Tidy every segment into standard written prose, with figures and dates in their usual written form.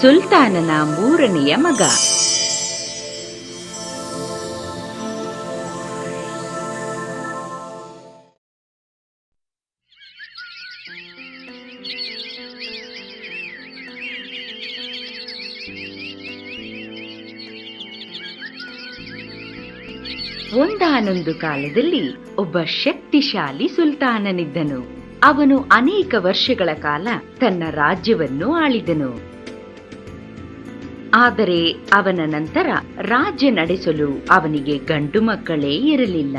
ಸುಲ್ತಾನನ ಮೂರನೆಯ ಮಗ. ಒಂದಾನೊಂದು ಕಾಲದಲ್ಲಿ ಒಬ್ಬ ಶಕ್ತಿಶಾಲಿ ಸುಲ್ತಾನನಿದ್ದನು. ಅವನು ಅನೇಕ ವರ್ಷಗಳ ಕಾಲ ತನ್ನ ರಾಜ್ಯವನ್ನು ಆಳಿದನು. ಆದರೆ ಅವನ ನಂತರ ರಾಜ್ಯ ನಡೆಸಲು ಅವನಿಗೆ ಗಂಡು ಮಕ್ಕಳೇ ಇರಲಿಲ್ಲ.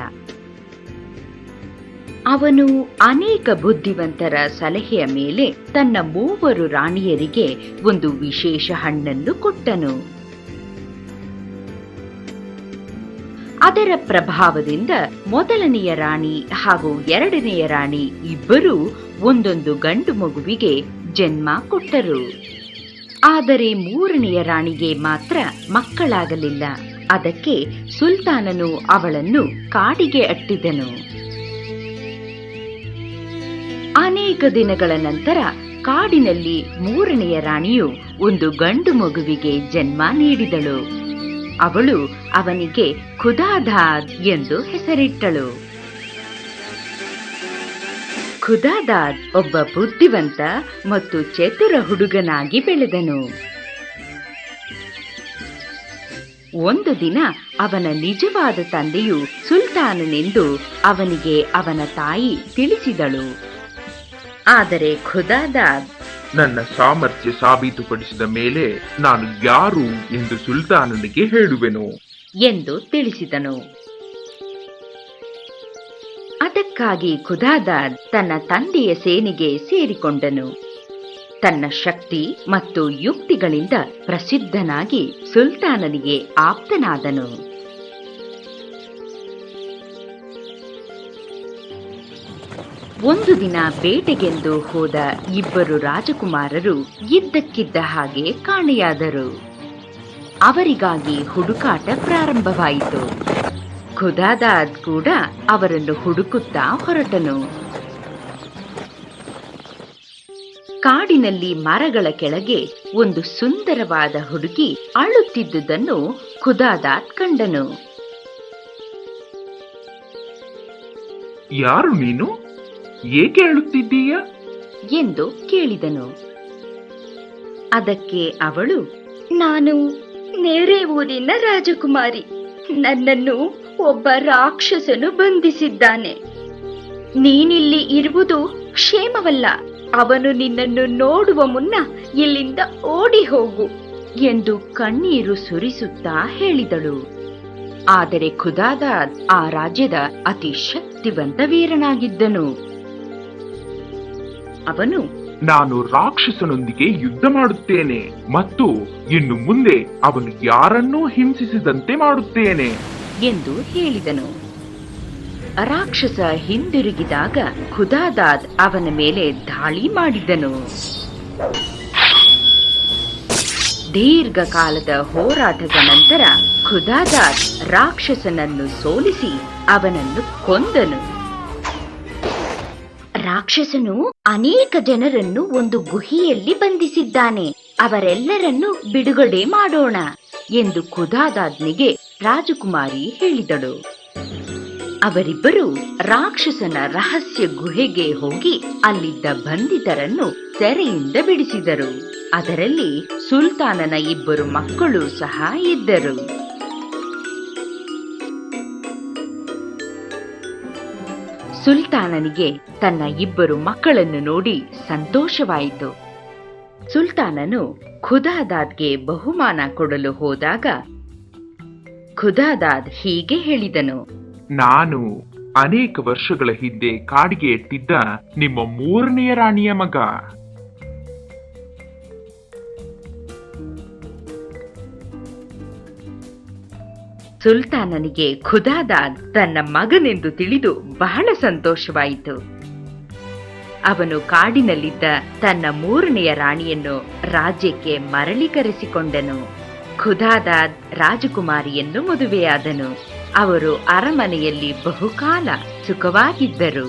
ಅವನು ಅನೇಕ ಬುದ್ಧಿವಂತರ ಸಲಹೆಯ ಮೇಲೆ ತನ್ನ 3 ರಾಣಿಯರಿಗೆ ಒಂದು ವಿಶೇಷ ಹಣ್ಣನ್ನು ಕೊಟ್ಟನು. ಅದರ ಪ್ರಭಾವದಿಂದ ಮೊದಲನೆಯ ರಾಣಿ ಹಾಗೂ 2ನೆಯ ರಾಣಿ ಇಬ್ಬರೂ ಒಂದೊಂದು ಗಂಡು ಮಗುವಿಗೆ ಜನ್ಮ ಕೊಟ್ಟರು. ಆದರೆ 3ನೆಯ ರಾಣಿಗೆ ಮಾತ್ರ ಮಕ್ಕಳಾಗಲಿಲ್ಲ. ಅದಕ್ಕೆ ಸುಲ್ತಾನನು ಅವಳನ್ನು ಕಾಡಿಗೆ ಅಟ್ಟಿದನು. ಅನೇಕ ದಿನಗಳ ನಂತರ ಕಾಡಿನಲ್ಲಿ 3ನೆಯ ರಾಣಿಯು ಒಂದು ಗಂಡು ಮಗುವಿಗೆ ಜನ್ಮ ನೀಡಿದಳು. ಅವಳು ಅವನಿಗೆ ಖುದಾದಾದ್ ಎಂದು ಹೆಸರಿಟ್ಟಳು. ಖುದಾದಾದ್ ಒಬ್ಬ ಬುದ್ಧಿವಂತ ಮತ್ತು ಚತುರ ಹುಡುಗನಾಗಿ ಬೆಳೆದನು. ಒಂದು ದಿನ ಅವನ ನಿಜವಾದ ತಂದೆಯು ಸುಲ್ತಾನನೆಂದು ಅವನಿಗೆ ಅವನ ತಾಯಿ ತಿಳಿಸಿದಳು. ಆದರೆ ಖುದಾದಾದ್ ನನ್ನ ಸಾಮರ್ಥ್ಯ ಸಾಬೀತುಪಡಿಸಿದ ಮೇಲೆ ನಾನು ಯಾರು ಎಂದು ಸುಲ್ತಾನನಿಗೆ ಹೇಳುವೆನು ಎಂದು ತಿಳಿಸಿದನು. ಅದಕ್ಕಾಗಿ ಖುದಾದಾದ್ ತನ್ನ ತಂದೆಯ ಸೇನೆಗೆ ಸೇರಿಕೊಂಡನು. ತನ್ನ ಶಕ್ತಿ ಮತ್ತು ಯುಕ್ತಿಗಳಿಂದ ಪ್ರಸಿದ್ಧನಾಗಿ ಸುಲ್ತಾನನಿಗೆ ಆಪ್ತನಾದನು. ಒಂದು ದಿನ ಬೇಟೆಗೆಂದು ಹೋದ 2 ರಾಜಕುಮಾರರು ಇದ್ದಕ್ಕಿದ್ದ ಹಾಗೆ ಕಾಣೆಯಾದರು. ಅವರಿಗಾಗಿ ಹುಡುಕಾಟ ಪ್ರಾರಂಭವಾಯಿತು. ಖುದಾದಾದ್ ಕೂಡ ಅವರನ್ನು ಹುಡುಕುತ್ತಾ ಹೊರಟನು. ಕಾಡಿನಲ್ಲಿ ಮರಗಳ ಕೆಳಗೆ ಒಂದು ಸುಂದರವಾದ ಹುಡುಗಿ ಅಳುತ್ತಿದ್ದುದನ್ನು ಖುದಾದಾದ್ ಕಂಡನು. ಯಾರು ನೀನು? ಏಕೆ ಅಳುತ್ತಿದ್ದೀಯ ಎಂದು ಕೇಳಿದನು. ಅದಕ್ಕೆ ಅವಳು, ನಾನು ನೆರೆ ಊರಿನ ರಾಜಕುಮಾರಿ. ನನ್ನನ್ನು ಒಬ್ಬ ರಾಕ್ಷಸನು ಬಂಧಿಸಿದ್ದಾನೆ. ನೀನಿಲ್ಲಿ ಇರುವುದು ಕ್ಷೇಮವಲ್ಲ. ಅವನು ನಿನ್ನನ್ನು ನೋಡುವ ಮುನ್ನ ಇಲ್ಲಿಂದ ಓಡಿ ಹೋಗು ಎಂದು ಕಣ್ಣೀರು ಸುರಿಸುತ್ತಾ ಹೇಳಿದಳು. ಆದರೆ ಖುದಾದಾದ್ ಆ ರಾಜ್ಯದ ಅತಿ ಶಕ್ತಿವಂತ ವೀರನಾಗಿದ್ದನು. ಅವನು, ನಾನು ರಾಕ್ಷಸನೊಂದಿಗೆ ಯುದ್ಧ ಮಾಡುತ್ತೇನೆ ಮತ್ತು ಇನ್ನು ಮುಂದೆ ಅವನು ಯಾರನ್ನೂ ಹಿಂಸಿಸದಂತೆ ಮಾಡುತ್ತೇನೆ ಎಂದು ಹೇಳಿದನು. ರಾಕ್ಷಸ ಹಿಂದಿರುಗಿದಾಗ ಖುದಾದಾದ್ ಅವನ ಮೇಲೆ ದಾಳಿ ಮಾಡಿದನು. ದೀರ್ಘಕಾಲದ ಹೋರಾಟದ ನಂತರ ಖುದಾದಾದ್ ರಾಕ್ಷಸನನ್ನು ಸೋಲಿಸಿ ಅವನನ್ನು ಕೊಂದನು. ರಾಕ್ಷಸನು ಅನೇಕ ಜನರನ್ನು ಒಂದು ಗುಹೆಯಲ್ಲಿ ಬಂಧಿಸಿದ್ದಾನೆ. ಅವರೆಲ್ಲರನ್ನು ಬಿಡುಗಡೆ ಮಾಡೋಣ ಎಂದು ಖುದಾದಾದ್ನಿಗೆ ರಾಜಕುಮಾರಿ ಹೇಳಿದಳು. ಅವರಿಬ್ಬರು ರಾಕ್ಷಸನ ರಹಸ್ಯ ಗುಹೆಗೆ ಹೋಗಿ ಅಲ್ಲಿದ್ದ ಬಂಧಿತರನ್ನು ಸೆರೆಯಿಂದ ಬಿಡಿಸಿದರು. ಅದರಲ್ಲಿ ಸುಲ್ತಾನನ 2 ಮಕ್ಕಳು ಸಹ ಇದ್ದರು. ಸುಲ್ತಾನನಿಗೆ ತನ್ನ 2 ಮಕ್ಕಳನ್ನು ನೋಡಿ ಸಂತೋಷವಾಯಿತು. ಸುಲ್ತಾನನು ಖುದಾದಾದ್ಗೆ ಬಹುಮಾನ ಕೊಡಲು ಹೋದಾಗ ಖುದಾದಾದ್ ಹೀಗೆ ಹೇಳಿದನು, ನಾನು ಅನೇಕ ವರ್ಷಗಳ ಹಿಂದೆ ಕಾಡಿಗೆ ಎಟ್ಟಿದ್ದ ನಿಮ್ಮ 3ನೆಯ ರಾಣಿಯ ಮಗ. ಸುಲ್ತಾನನಿಗೆ ಖುದಾದಾದ್ ತನ್ನ ಮಗನೆಂದು ತಿಳಿದು ಬಹಳ ಸಂತೋಷವಾಯಿತು. ಅವನು ಕಾಡಿನಲ್ಲಿದ್ದ ತನ್ನ 3ನೆಯ ರಾಣಿಯನ್ನು ರಾಜ್ಯಕ್ಕೆ ಮರಳಿ ಕರೆಸಿಕೊಂಡನು. ಖುದಾದಾದ್ ರಾಜಕುಮಾರಿಯನ್ನು ಮದುವೆಯಾದನು. ಅವರು ಅರಮನೆಯಲ್ಲಿ ಬಹುಕಾಲ ಸುಖವಾಗಿದ್ದರು.